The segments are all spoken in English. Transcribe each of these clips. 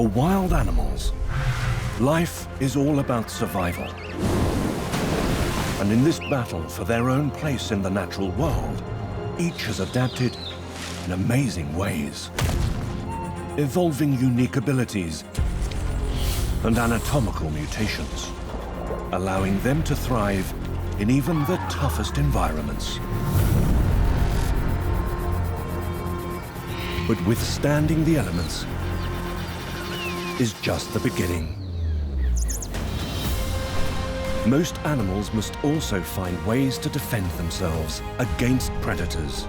For wild animals, life is all about survival. And in this battle for their own place in the natural world, each has adapted in amazing ways, evolving unique abilities and anatomical mutations, allowing them to thrive in even the toughest environments. But withstanding the elements is just the beginning. Most animals must also find ways to defend themselves against predators,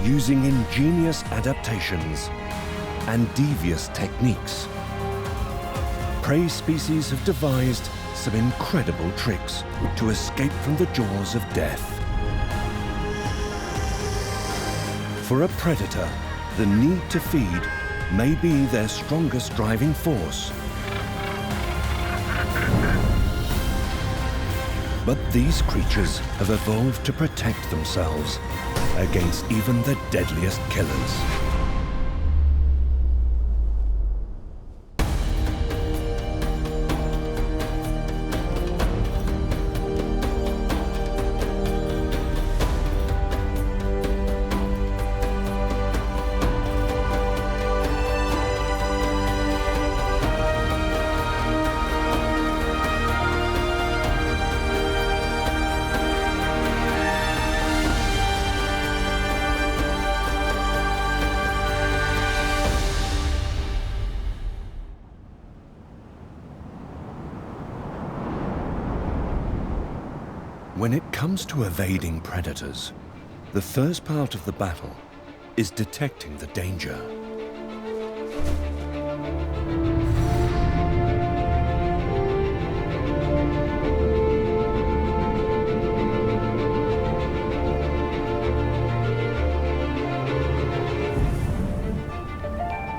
using ingenious adaptations and devious techniques. Prey species have devised some incredible tricks to escape from the jaws of death. For a predator, the need to feed may be their strongest driving force. But these creatures have evolved to protect themselves against even the deadliest killers. When it comes to evading predators, the first part of the battle is detecting the danger.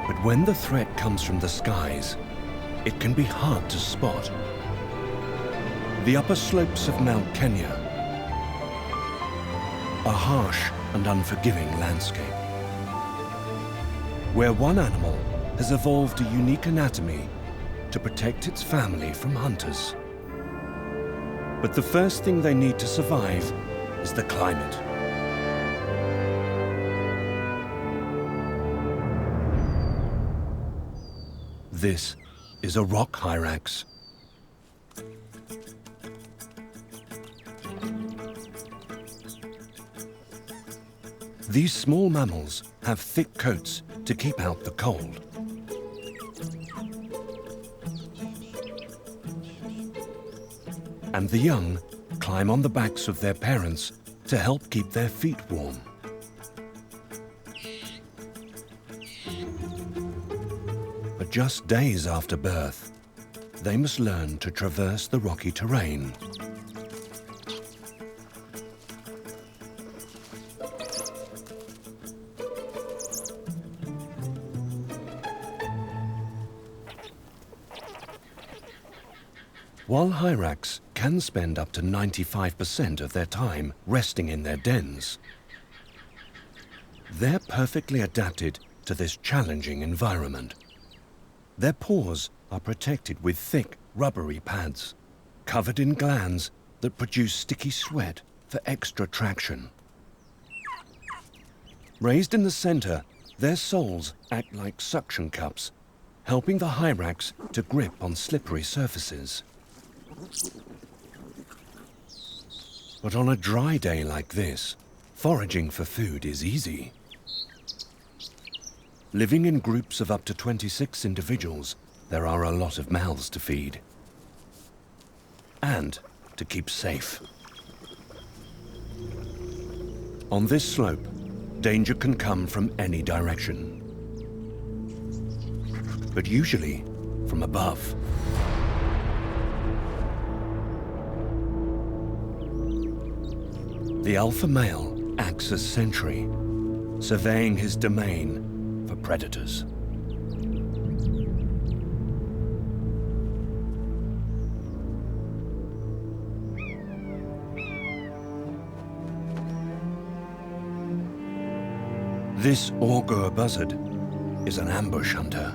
But when the threat comes from the skies, it can be hard to spot. The upper slopes of Mount Kenya, a harsh and unforgiving landscape, where one animal has evolved a unique anatomy to protect its family from hunters. But the first thing they need to survive is the climate. This is a rock hyrax. These small mammals have thick coats to keep out the cold. And the young climb on the backs of their parents to help keep their feet warm. But just days after birth, they must learn to traverse the rocky terrain. While Hyrax can spend up to 95% of their time resting in their dens, they're perfectly adapted to this challenging environment. Their paws are protected with thick, rubbery pads, covered in glands that produce sticky sweat for extra traction. Raised in the center, their soles act like suction cups, helping the Hyrax to grip on slippery surfaces. But on a dry day like this, foraging for food is easy. Living in groups of up to 26 individuals, there are a lot of mouths to feed. And to keep safe. On this slope, danger can come from any direction. But usually from above. The alpha male acts as sentry, surveying his domain for predators. This augur buzzard is an ambush hunter.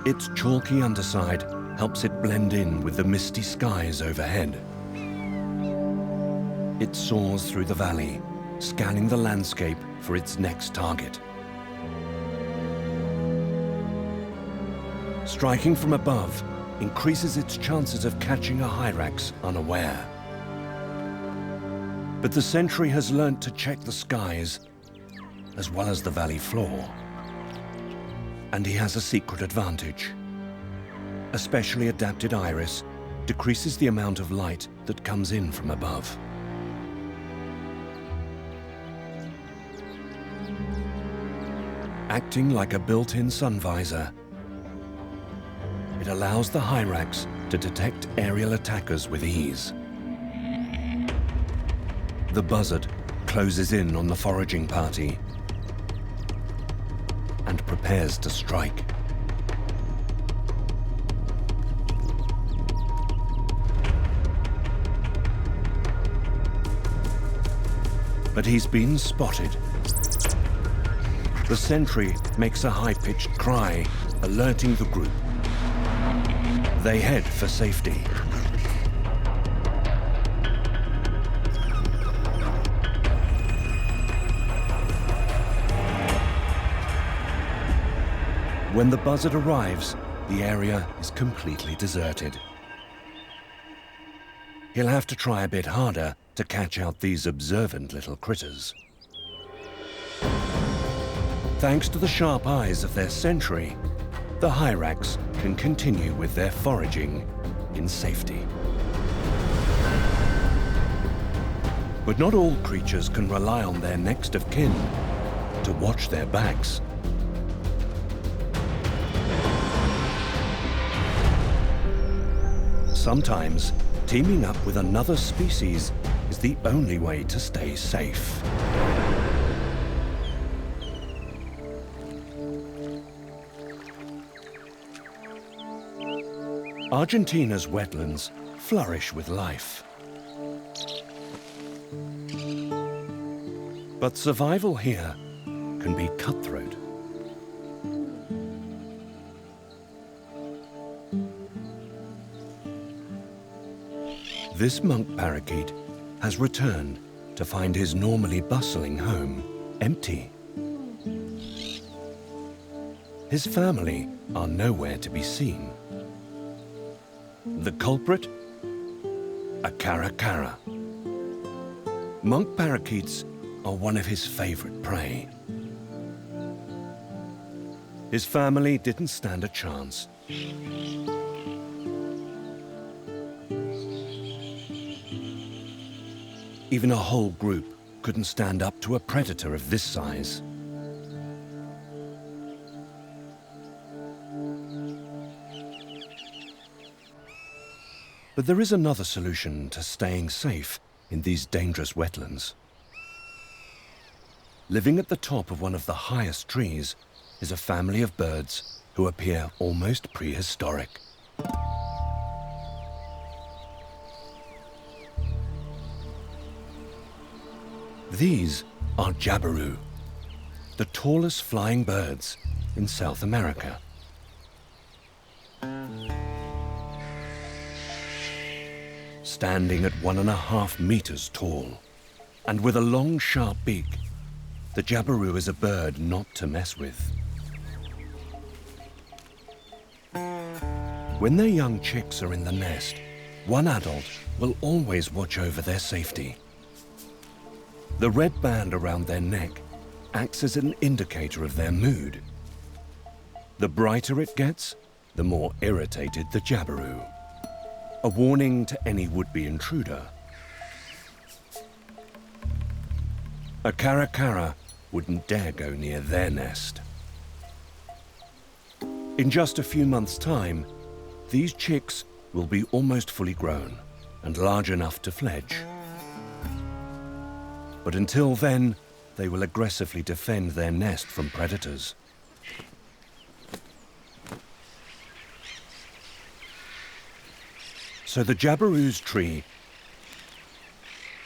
Its chalky underside helps it blend in with the misty skies overhead. It soars through the valley, scanning the landscape for its next target. Striking from above increases its chances of catching a Hyrax unaware. But the Sentry has learnt to check the skies as well as the valley floor. And he has a secret advantage. A specially adapted iris decreases the amount of light that comes in from above. Acting like a built-in Sun-Visor, it allows the Hyrax to detect aerial attackers with ease. The buzzard closes in on the foraging party and prepares to strike. But he's been spotted. The Sentry makes a high-pitched cry, alerting the group. They head for safety. When the buzzard arrives, the area is completely deserted. He'll have to try a bit harder to catch out these observant little critters. Thanks to the sharp eyes of their Sentry, the Hyrax can continue with their foraging in safety. But not all creatures can rely on their next of kin to watch their backs. Sometimes, teaming up with another species is the only way to stay safe. Argentina's wetlands flourish with life. But survival here can be cutthroat. This monk parakeet has returned to find his normally bustling home empty. His family are nowhere to be seen. The culprit? A caracara. Monk parakeets are one of his favorite prey. His family didn't stand a chance. Even a whole group couldn't stand up to a predator of this size. But there is another solution to staying safe in these dangerous wetlands. Living at the top of one of the highest trees is a family of birds who appear almost prehistoric. These are Jabiru, the tallest flying birds in South America. Standing at 1.5 meters tall, and with a long, sharp beak, the Jabiru is a bird not to mess with. When their young chicks are in the nest, one adult will always watch over their safety. The red band around their neck acts as an indicator of their mood. The brighter it gets, the more irritated the Jabiru. A warning to any would-be intruder. A caracara wouldn't dare go near their nest. In just a few months' time, these chicks will be almost fully grown and large enough to fledge. But until then, they will aggressively defend their nest from predators. So the Jabiru's tree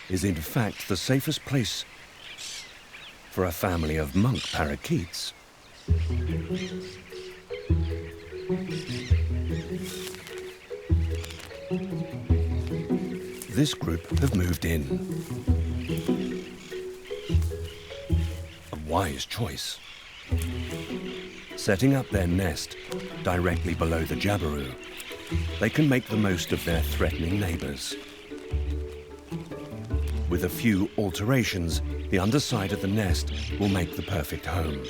is in fact the safest place for a family of monk parakeets. This group have moved in. A wise choice. Setting up their nest directly below the Jabiru, they can make the most of their threatening neighbors. With a few alterations, the underside of the nest will make the perfect home.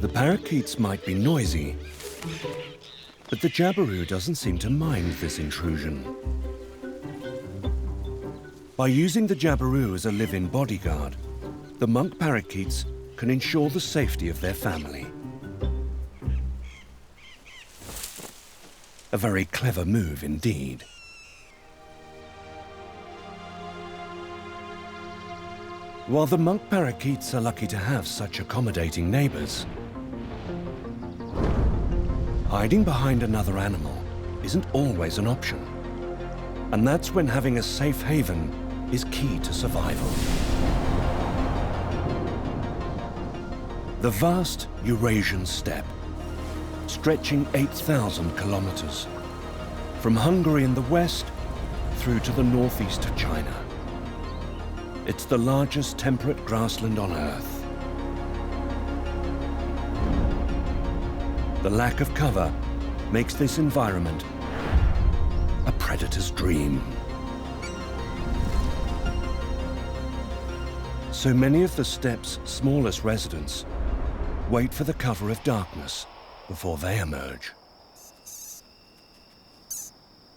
The parakeets might be noisy, but the Jabiru doesn't seem to mind this intrusion. By using the Jabiru as a live-in bodyguard, the monk parakeets can ensure the safety of their family. A very clever move indeed. While the monk parakeets are lucky to have such accommodating neighbors, hiding behind another animal isn't always an option. And that's when having a safe haven is key to survival. The vast Eurasian steppe, stretching 8,000 kilometers, from Hungary in the west through to the northeast of China. It's the largest temperate grassland on Earth. The lack of cover makes this environment a predator's dream. So many of the steppe's smallest residents wait for the cover of darkness before they emerge.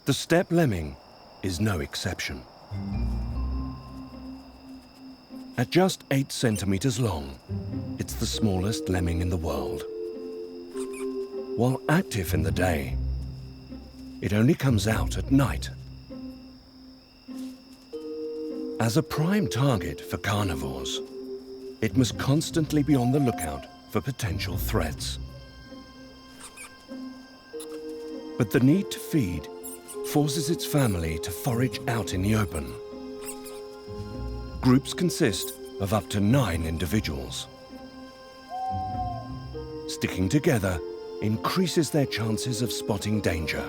The steppe lemming is no exception. At just 8 centimeters long, it's the smallest lemming in the world. While active in the day, it only comes out at night. As a prime target for carnivores, it must constantly be on the lookout for potential threats. But the need to feed forces its family to forage out in the open. Groups consist of up to 9 individuals. Sticking together increases their chances of spotting danger.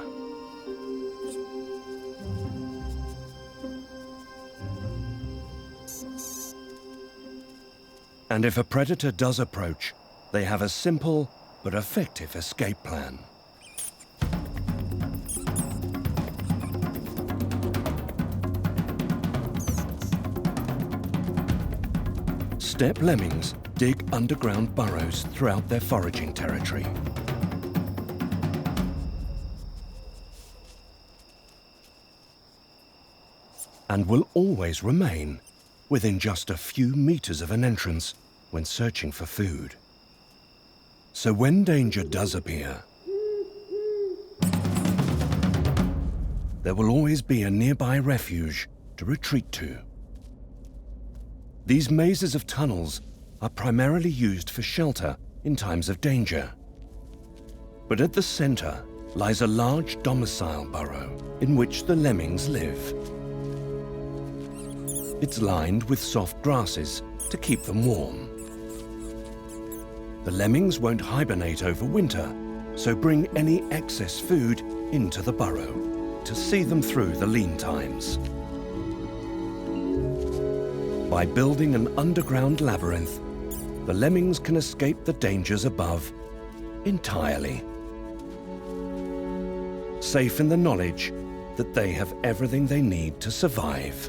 And if a predator does approach, they have a simple but effective escape plan. Steppe lemmings dig underground burrows throughout their foraging territory. And will always remain within just a few meters of an entrance when searching for food. So when danger does appear, there will always be a nearby refuge to retreat to. These mazes of tunnels are primarily used for shelter in times of danger. But at the center lies a large domicile burrow in which the lemmings live. It's lined with soft grasses to keep them warm. The lemmings won't hibernate over winter, so bring any excess food into the burrow to see them through the lean times. By building an underground labyrinth, the lemmings can escape the dangers above entirely. Safe in the knowledge that they have everything they need to survive.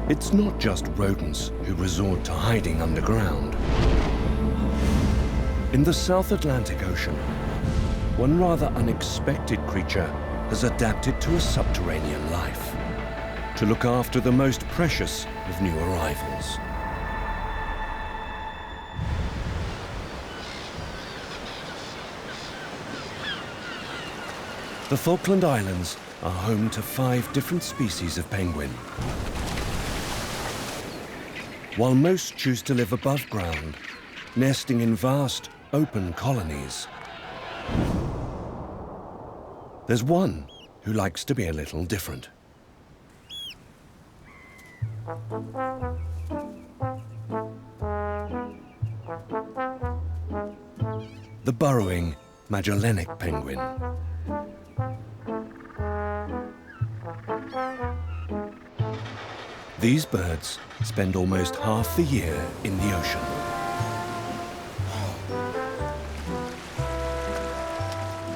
It's not just rodents who resort to hiding underground. In the South Atlantic Ocean, one rather unexpected creature has adapted to a subterranean life to look after the most precious of new arrivals. The Falkland Islands are home to 5 different species of penguin. While most choose to live above ground, nesting in vast, open colonies, There's one who likes to be a little different. The burrowing Magellanic penguin. These birds spend almost half the year in the ocean.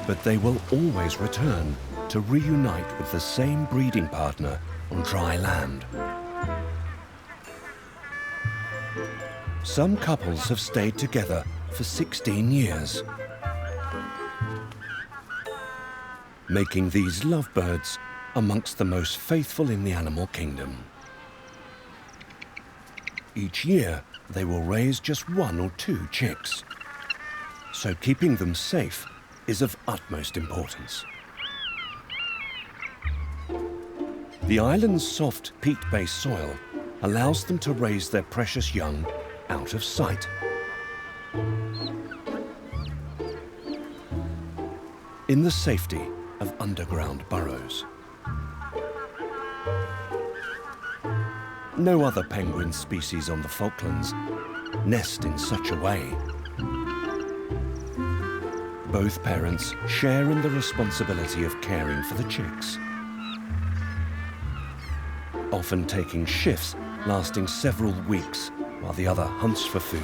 But they will always return to reunite with the same breeding partner on dry land. Some couples have stayed together for 16 years, making these lovebirds amongst the most faithful in the animal kingdom. Each year, they will raise just 1 or 2 chicks, so keeping them safe is of utmost importance. The island's soft peat-based soil allows them to raise their precious young out of sight. In the safety of underground burrows. No other penguin species on the Falklands nest in such a way. Both parents share in the responsibility of caring for the chicks, often taking shifts lasting several weeks while the other hunts for food.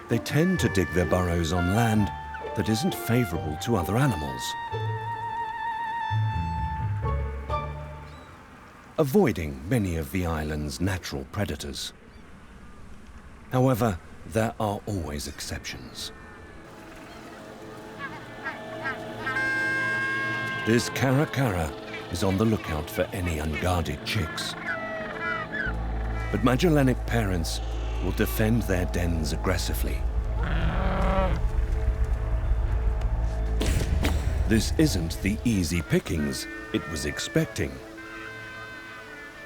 They tend to dig their burrows on land that isn't favorable to other animals, avoiding many of the island's natural predators. However, there are always exceptions. This Caracara is on the lookout for any unguarded chicks. But Magellanic parents will defend their dens aggressively. This isn't the easy pickings it was expecting.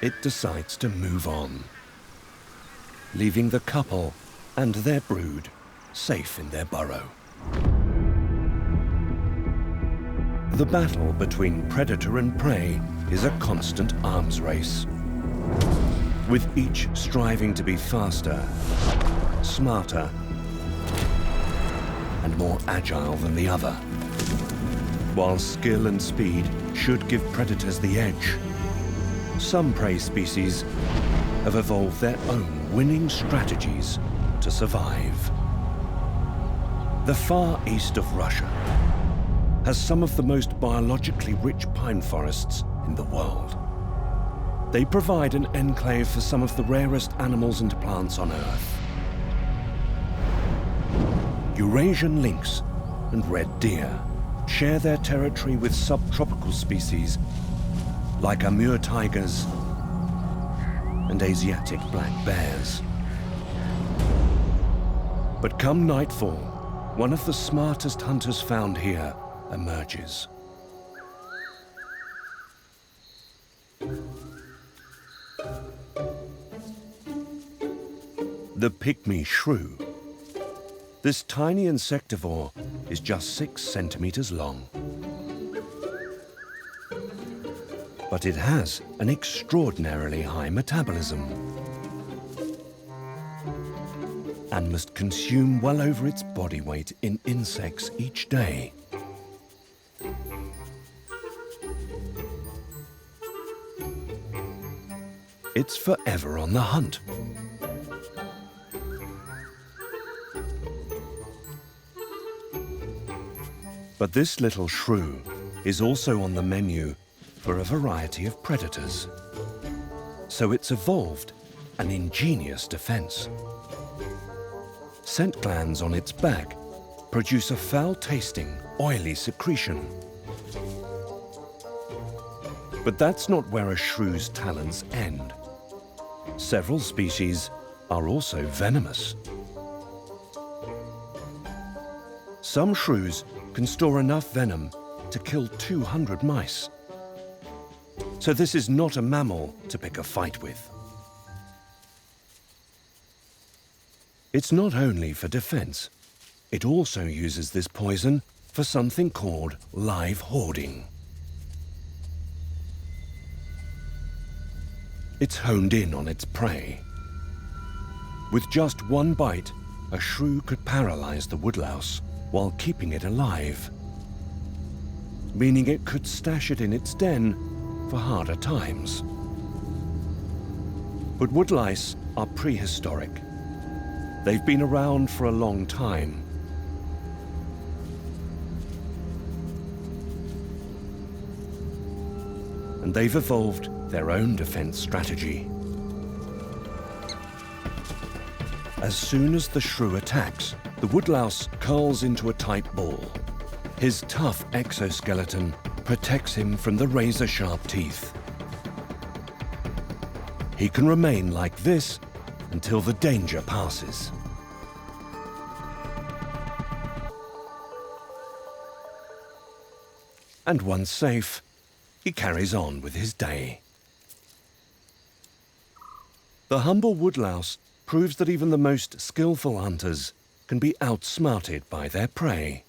It decides to move on, leaving the couple and their brood safe in their burrow. The battle between predator and prey is a constant arms race, with each striving to be faster, smarter, and more agile than the other. While skill and speed should give predators the edge, some prey species have evolved their own winning strategies to survive. The far east of Russia has some of the most biologically rich pine forests in the world. They provide an enclave for some of the rarest animals and plants on Earth. Eurasian lynx and red deer share their territory with subtropical species like Amur tigers and Asiatic black bears. But come nightfall, one of the smartest hunters found here emerges. The pygmy shrew. This tiny insectivore is just 6 centimeters long. But it has an extraordinarily high metabolism and must consume well over its body weight in insects each day. It's forever on the hunt. But this little shrew is also on the menu for a variety of predators. So it's evolved an ingenious defense. Scent glands on its back produce a foul-tasting, oily secretion. But that's not where a shrew's talents end. Several species are also venomous. Some shrews can store enough venom to kill 200 mice. So this is not a mammal to pick a fight with. It's not only for defense. It also uses this poison for something called live hoarding. It's honed in on its prey. With just one bite, a shrew could paralyze the woodlouse while keeping it alive, meaning it could stash it in its den for harder times. But woodlice are prehistoric. They've been around for a long time. And they've evolved their own defense strategy. As soon as the shrew attacks, the woodlouse curls into a tight ball. His tough exoskeleton protects him from the razor-sharp teeth. He can remain like this until the danger passes. And once safe, he carries on with his day. The humble woodlouse proves that even the most skillful hunters can be outsmarted by their prey.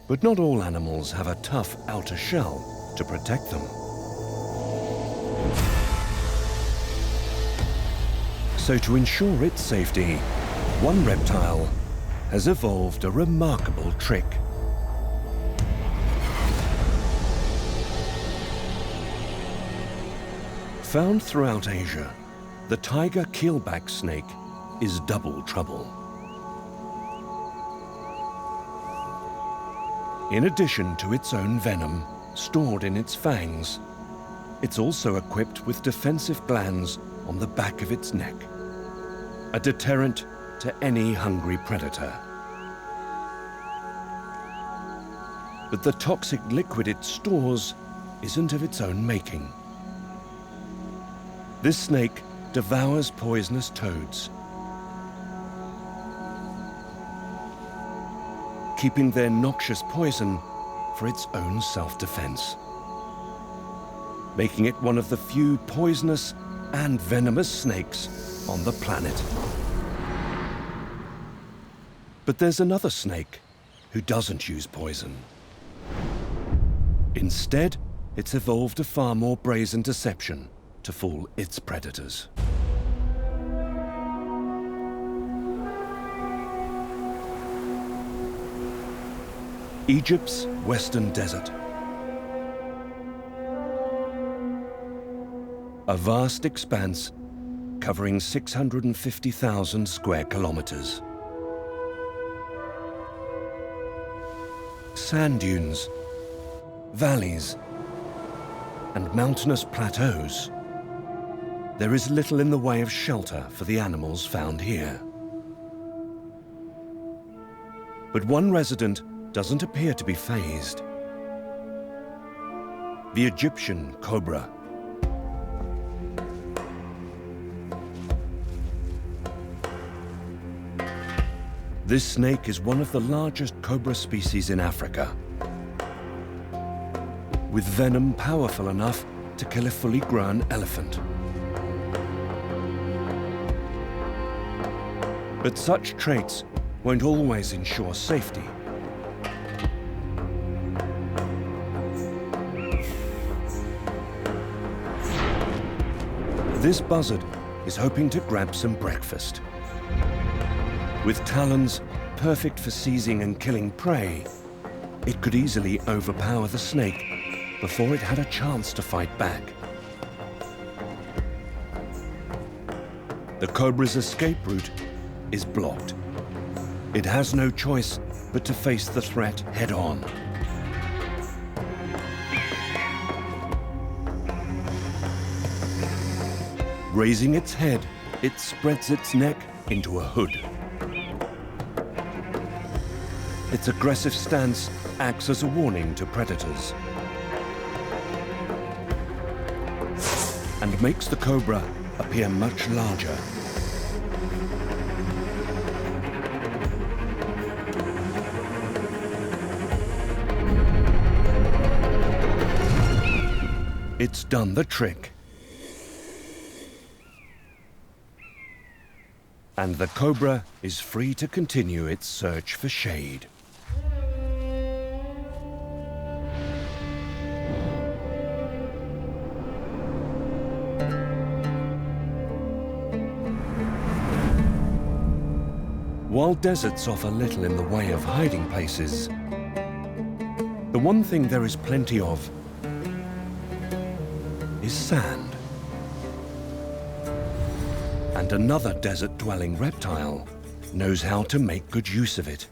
But not all animals have a tough outer shell to protect them. So to ensure its safety, one reptile has evolved a remarkable trick. Found throughout Asia, the tiger keelback snake is double trouble. In addition to its own venom stored in its fangs, it's also equipped with defensive glands on the back of its neck, a deterrent to any hungry predator. But the toxic liquid it stores isn't of its own making. This snake devours poisonous toads, keeping their noxious poison for its own self-defense, making it one of the few poisonous and venomous snakes on the planet. But there's another snake who doesn't use poison. Instead, it's evolved a far more brazen deception to fool its predators. Egypt's western desert. A vast expanse covering 650,000 square kilometers. Sand dunes, valleys, and mountainous plateaus. There is little in the way of shelter for the animals found here. But one resident doesn't appear to be fazed. The Egyptian Cobra. This snake is one of the largest cobra species in Africa, with venom powerful enough to kill a fully grown elephant. But such traits won't always ensure safety. This buzzard is hoping to grab some breakfast. With talons perfect for seizing and killing prey, it could easily overpower the snake before it had a chance to fight back. The cobra's escape route is blocked. It has no choice but to face the threat head-on. Raising its head, it spreads its neck into a hood. Its aggressive stance acts as a warning to predators and makes the cobra appear much larger. It's done the trick. And the Cobra is free to continue its search for shade. While deserts offer little in the way of hiding places, the one thing there is plenty of is sand. And another desert-dwelling reptile knows how to make good use of it.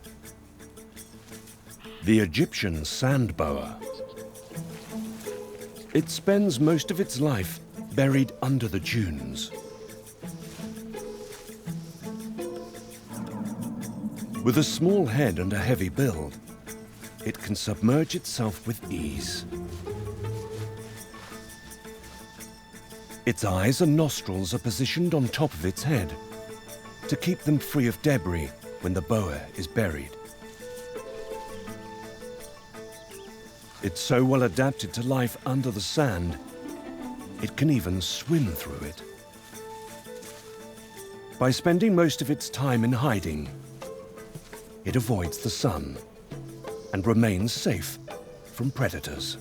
The Egyptian sand boa. It spends most of its life buried under the dunes. With a small head and a heavy build, it can submerge itself with ease. Its eyes and nostrils are positioned on top of its head to keep them free of debris when the boa is buried. It's so well adapted to life under the sand, it can even swim through it. By spending most of its time in hiding, it avoids the sun and remains safe from predators.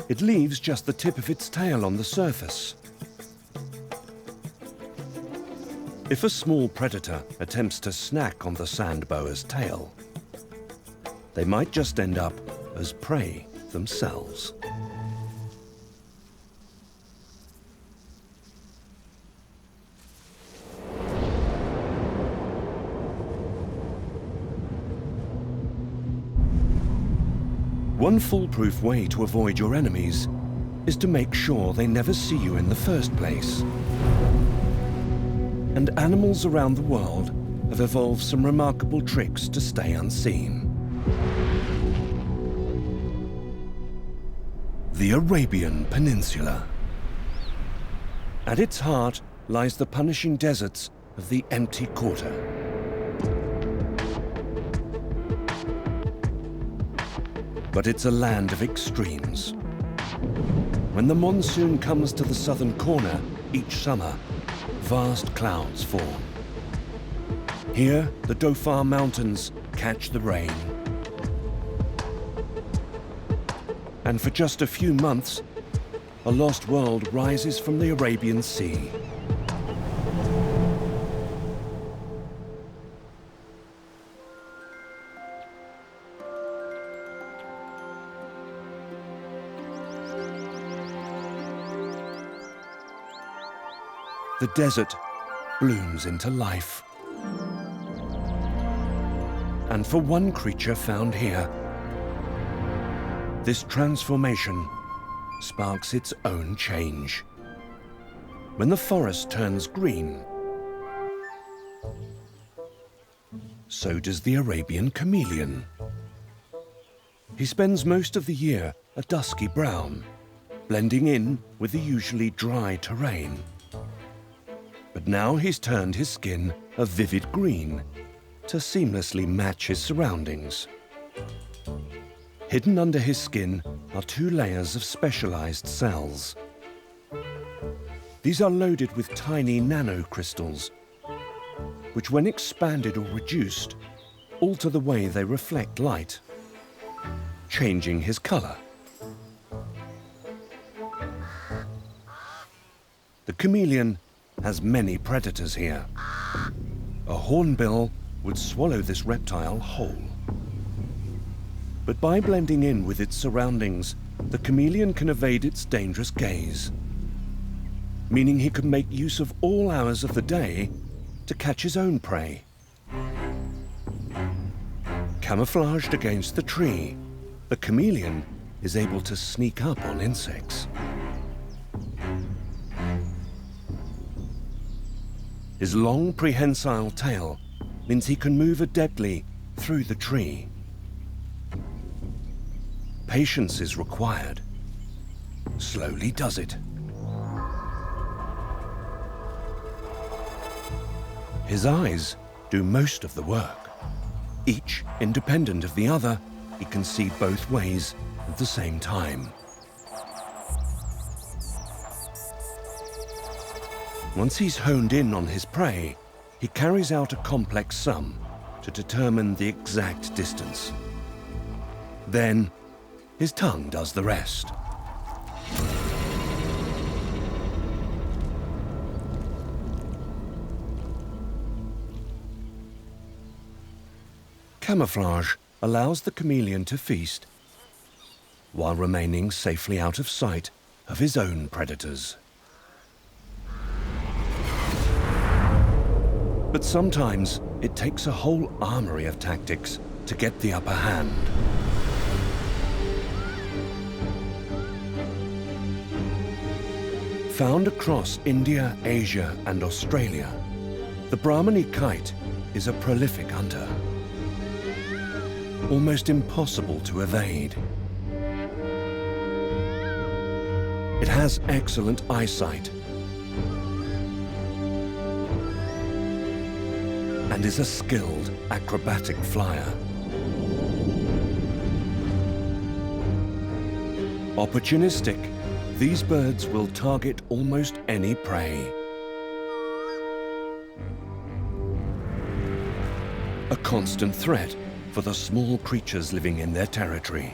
It leaves just the tip of its tail on the surface. If a small predator attempts to snack on the sand boa's tail, they might just end up as prey themselves. One foolproof way to avoid your enemies is to make sure they never see you in the first place. And animals around the world have evolved some remarkable tricks to stay unseen. The Arabian Peninsula. At its heart lies the punishing deserts of the Empty Quarter. But it's a land of extremes. When the monsoon comes to the southern corner each summer, vast clouds form. Here, the Dhofar Mountains catch the rain. And for just a few months, a lost world rises from the Arabian Sea. The desert blooms into life. And for one creature found here, this transformation sparks its own change. When the forest turns green, so does the Arabian chameleon. He spends most of the year a dusky brown, blending in with the usually dry terrain. But now he's turned his skin a vivid green to seamlessly match his surroundings. Hidden under his skin are 2 layers of specialized cells. These are loaded with tiny nanocrystals, which when expanded or reduced, alter the way they reflect light, changing his color. The chameleon has many predators here. A hornbill would swallow this reptile whole. But by blending in with its surroundings, the chameleon can evade its dangerous gaze, meaning he can make use of all hours of the day to catch his own prey. Camouflaged against the tree, the chameleon is able to sneak up on insects. His long prehensile tail means he can move adeptly through the tree. Patience is required. Slowly does it. His eyes do most of the work. Each independent of the other, he can see both ways at the same time. Once he's honed in on his prey, he carries out a complex sum to determine the exact distance. Then, his tongue does the rest. Camouflage allows the chameleon to feast while remaining safely out of sight of his own predators. But sometimes it takes a whole armory of tactics to get the upper hand. Found across India, Asia, and Australia, the Brahmani kite is a prolific hunter. Almost impossible to evade. It has excellent eyesight and is a skilled acrobatic flyer. Opportunistic, these birds will target almost any prey. A constant threat for the small creatures living in their territory.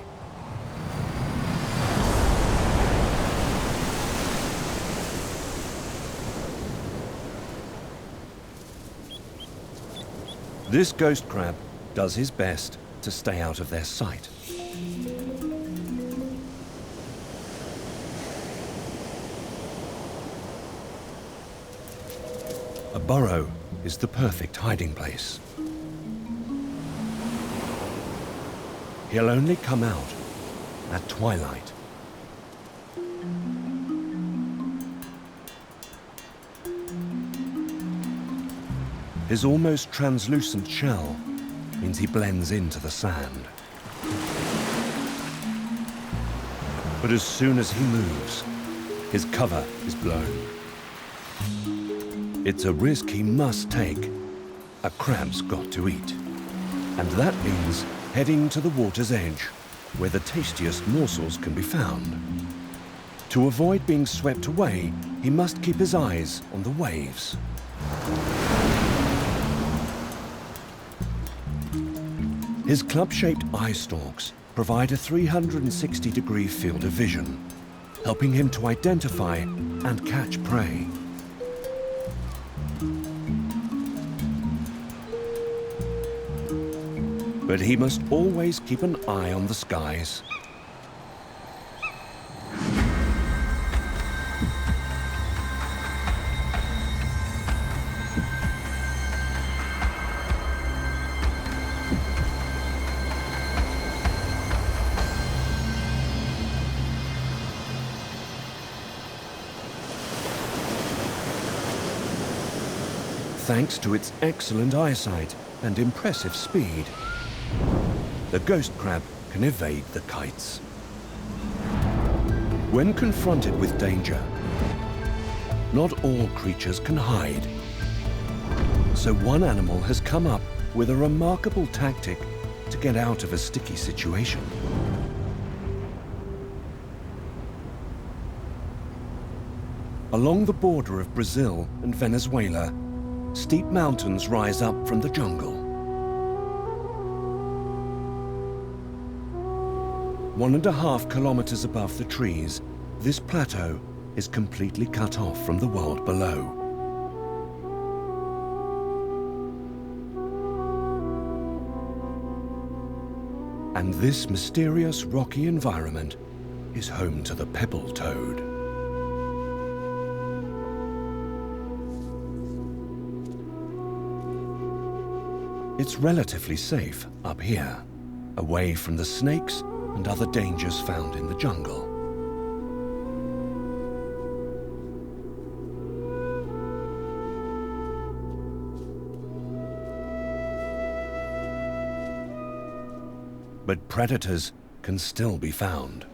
This ghost crab does his best to stay out of their sight. A burrow is the perfect hiding place. He'll only come out at twilight. His almost translucent shell means he blends into the sand. But as soon as he moves, his cover is blown. It's a risk he must take. A crab's got to eat. And that means heading to the water's edge, where the tastiest morsels can be found. To avoid being swept away, he must keep his eyes on the waves. His club-shaped eye stalks provide a 360-degree field of vision, helping him to identify and catch prey. But he must always keep an eye on the skies. Thanks to its excellent eyesight and impressive speed, the ghost crab can evade the kites. When confronted with danger, not all creatures can hide. So one animal has come up with a remarkable tactic to get out of a sticky situation. Along the border of Brazil and Venezuela, steep mountains rise up from the jungle. 1.5 kilometers above the trees, this plateau is completely cut off from the world below. And this mysterious rocky environment is home to the Pebble toad. It's relatively safe up here, away from the snakes and other dangers found in the jungle. But predators can still be found.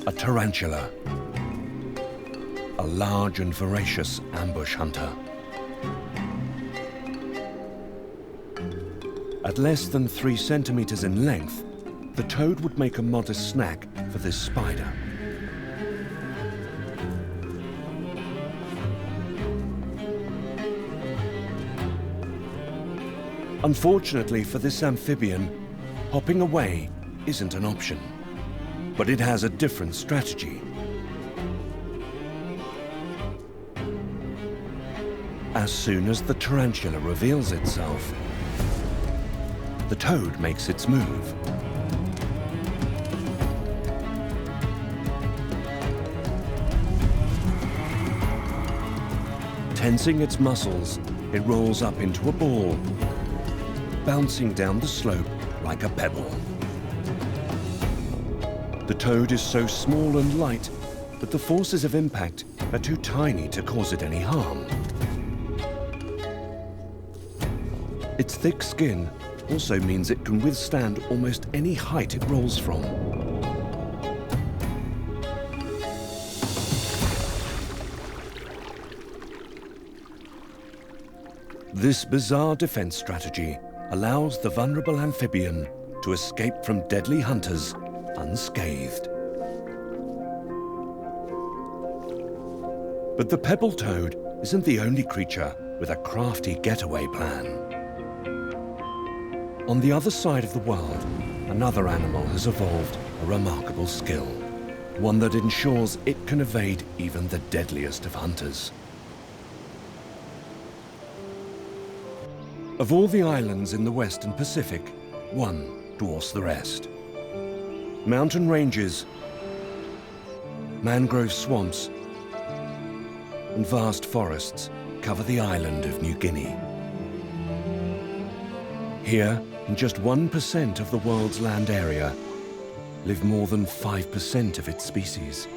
A tarantula, a large and voracious ambush hunter. At less than 3 centimeters in length, the toad would make a modest snack for this spider. Unfortunately for this amphibian, hopping away isn't an option, but it has a different strategy. As soon as the tarantula reveals itself, the toad makes its move. Tensing its muscles, it rolls up into a ball, bouncing down the slope like a pebble. The toad is so small and light that the forces of impact are too tiny to cause it any harm. Its thick skin also means it can withstand almost any height it rolls from. This bizarre defense strategy allows the vulnerable amphibian to escape from deadly hunters unscathed. But the pebble toad isn't the only creature with a crafty getaway plan. On the other side of the world, another animal has evolved a remarkable skill, one that ensures it can evade even the deadliest of hunters. Of all the islands in the Western Pacific, one dwarfs the rest. Mountain ranges, mangrove swamps, and vast forests cover the island of New Guinea. Here, in just 1% of the world's land area, live more than 5% of its species.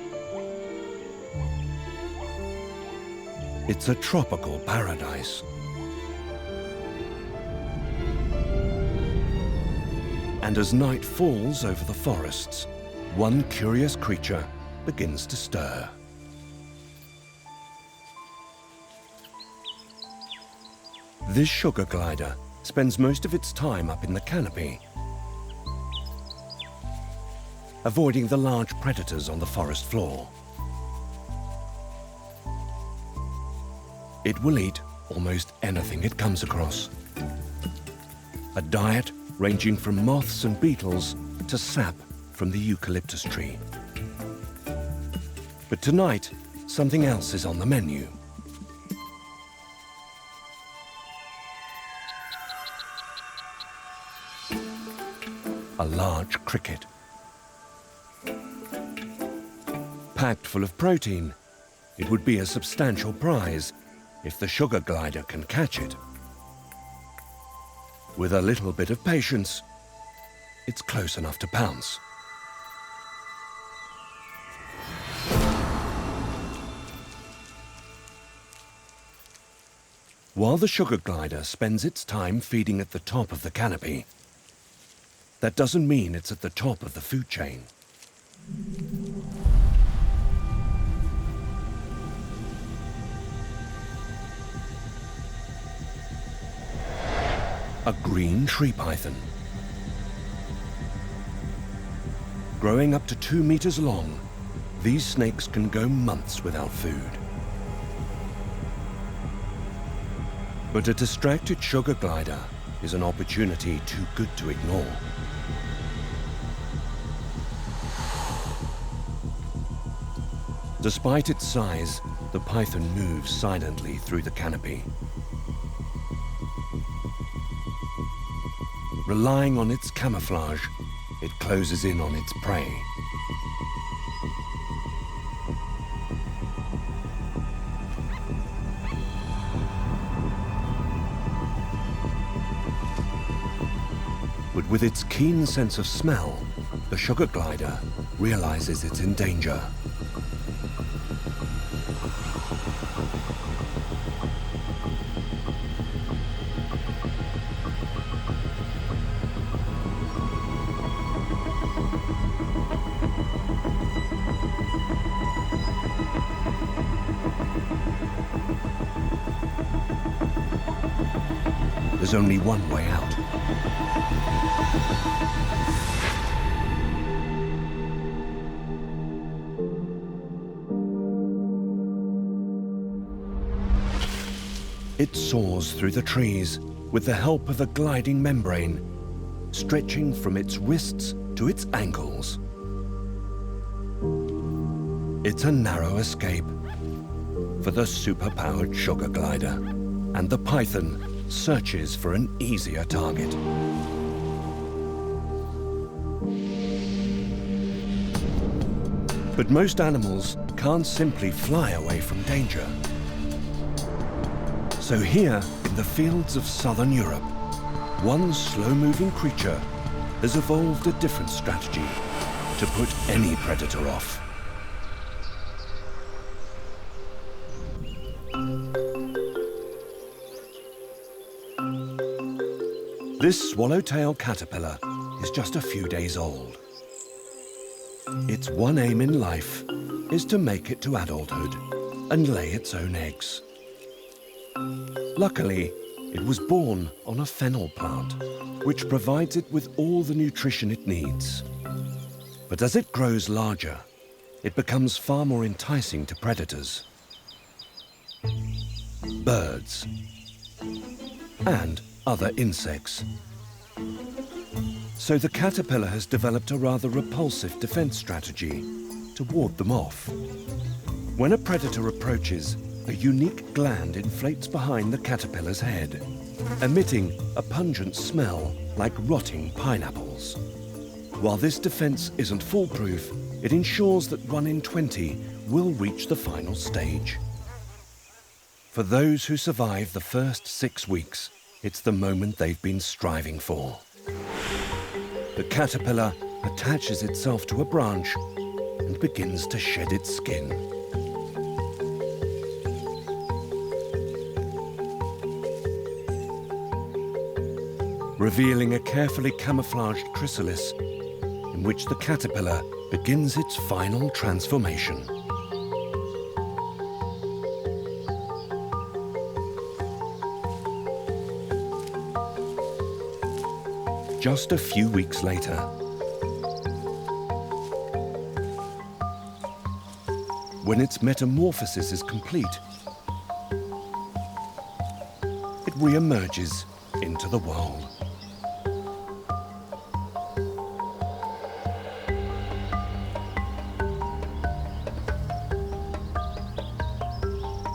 It's a tropical paradise. And as night falls over the forests, one curious creature begins to stir. This sugar glider spends most of its time up in the canopy, avoiding the large predators on the forest floor. It will eat almost anything it comes across. A diet ranging from moths and beetles to sap from the eucalyptus tree. But tonight, something else is on the menu. A large cricket. Packed full of protein, it would be a substantial prize if the sugar glider can catch it. With a little bit of patience, it's close enough to pounce. While the sugar glider spends its time feeding at the top of the canopy, that doesn't mean it's at the top of the food chain. A green tree python. Growing up to 2 meters long, these snakes can go months without food. But a distracted sugar glider is an opportunity too good to ignore. Despite its size, the python moves silently through the canopy. Relying on its camouflage, it closes in on its prey. But with its keen sense of smell, the sugar glider realizes it's in danger. There's there's only one way out. It soars through the trees with the help of a gliding membrane, stretching from its wrists to its ankles. It's a narrow escape for the super-powered sugar glider, and the python searches for an easier target. But most animals can't simply fly away from danger. So here, in the fields of southern Europe, one slow-moving creature has evolved a different strategy to put any predator off. This swallowtail caterpillar is just a few days old. Its one aim in life is to make it to adulthood and lay its own eggs. Luckily, it was born on a fennel plant, which provides it with all the nutrition it needs. But as it grows larger, it becomes far more enticing to predators, birds, and other insects. So the caterpillar has developed a rather repulsive defense strategy to ward them off. When a predator approaches, a unique gland inflates behind the caterpillar's head, emitting a pungent smell like rotting pineapples. While this defense isn't foolproof, it ensures that 1 in 20 will reach the final stage. For those who survive the first 6 weeks, it's the moment they've been striving for. The caterpillar attaches itself to a branch and begins to shed its skin. Revealing a carefully camouflaged chrysalis in which the caterpillar begins its final transformation. Just a few weeks later, when its metamorphosis is complete, it re-emerges into the world.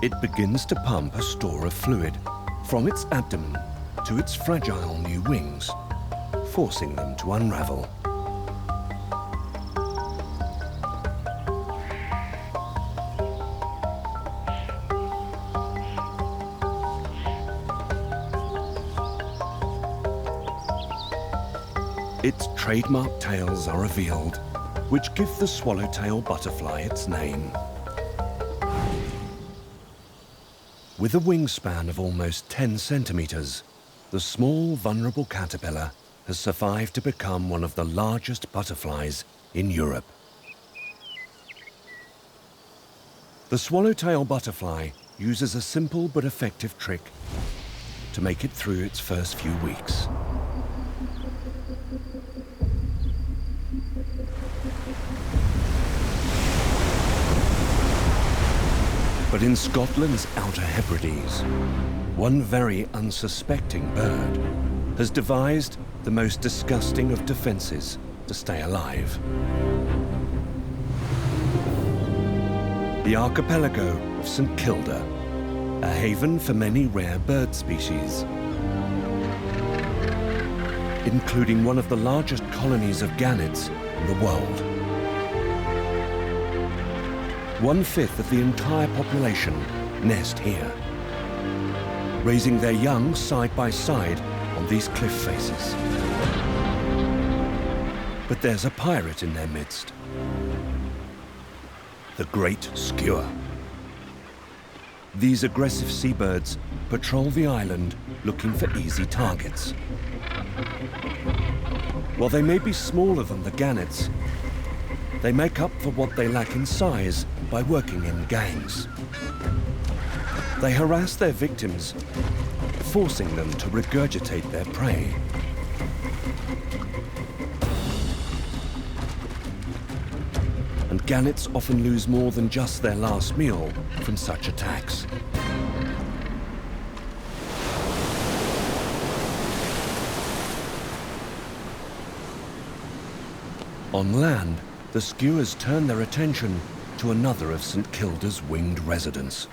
It begins to pump a store of fluid from its abdomen to its fragile new wings, forcing them to unravel. Its trademark tails are revealed, which give the swallowtail butterfly its name. With a wingspan of almost 10 centimeters, the small, vulnerable caterpillar has survived to become one of the largest butterflies in Europe. The swallowtail butterfly uses a simple but effective trick to make it through its first few weeks. But in Scotland's Outer Hebrides, one very unsuspecting bird has devised the most disgusting of defenses to stay alive. The archipelago of St. Kilda, a haven for many rare bird species, including one of the largest colonies of gannets in the world. 1/5 of the entire population nest here, raising their young side by side on these cliff faces. But there's a pirate in their midst, the great skua. These aggressive seabirds patrol the island looking for easy targets. While they may be smaller than the gannets, they make up for what they lack in size by working in gangs. They harass their victims, forcing them to regurgitate their prey. And gannets often lose more than just their last meal from such attacks. On land, the skuas turn their attention to another of St. Kilda's winged residents,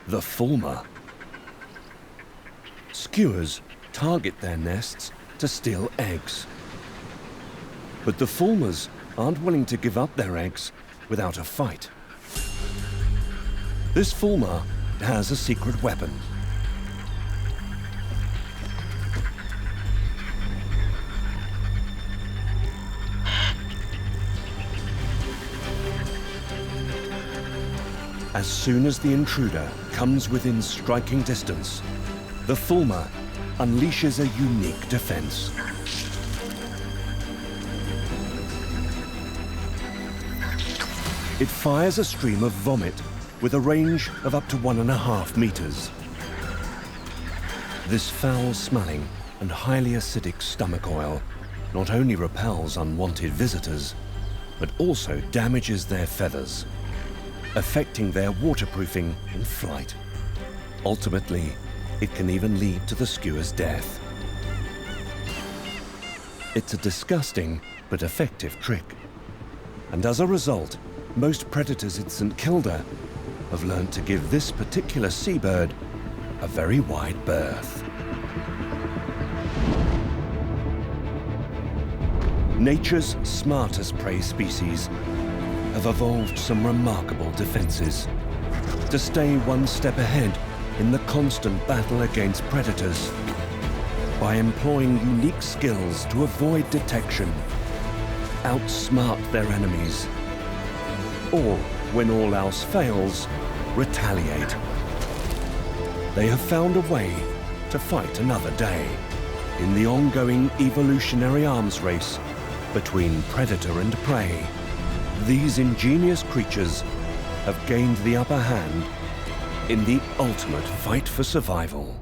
the Fulmar. Skuas target their nests to steal eggs. But the Fulmars aren't willing to give up their eggs without a fight. This Fulmar has a secret weapon. As soon as the intruder comes within striking distance, the Fulmar unleashes a unique defense. It fires a stream of vomit with a range of up to 1.5 meters. This foul-smelling and highly acidic stomach oil not only repels unwanted visitors, but also damages their feathers, affecting their waterproofing in flight. Ultimately, it can even lead to the skua's death. It's a disgusting but effective trick. And as a result, most predators in St. Kilda have learned to give this particular seabird a very wide berth. Nature's smartest prey species have evolved some remarkable defenses to stay one step ahead in the constant battle against predators by employing unique skills to avoid detection, outsmart their enemies, or, when all else fails, retaliate. They have found a way to fight another day in the ongoing evolutionary arms race between predator and prey. These ingenious creatures have gained the upper hand in the ultimate fight for survival.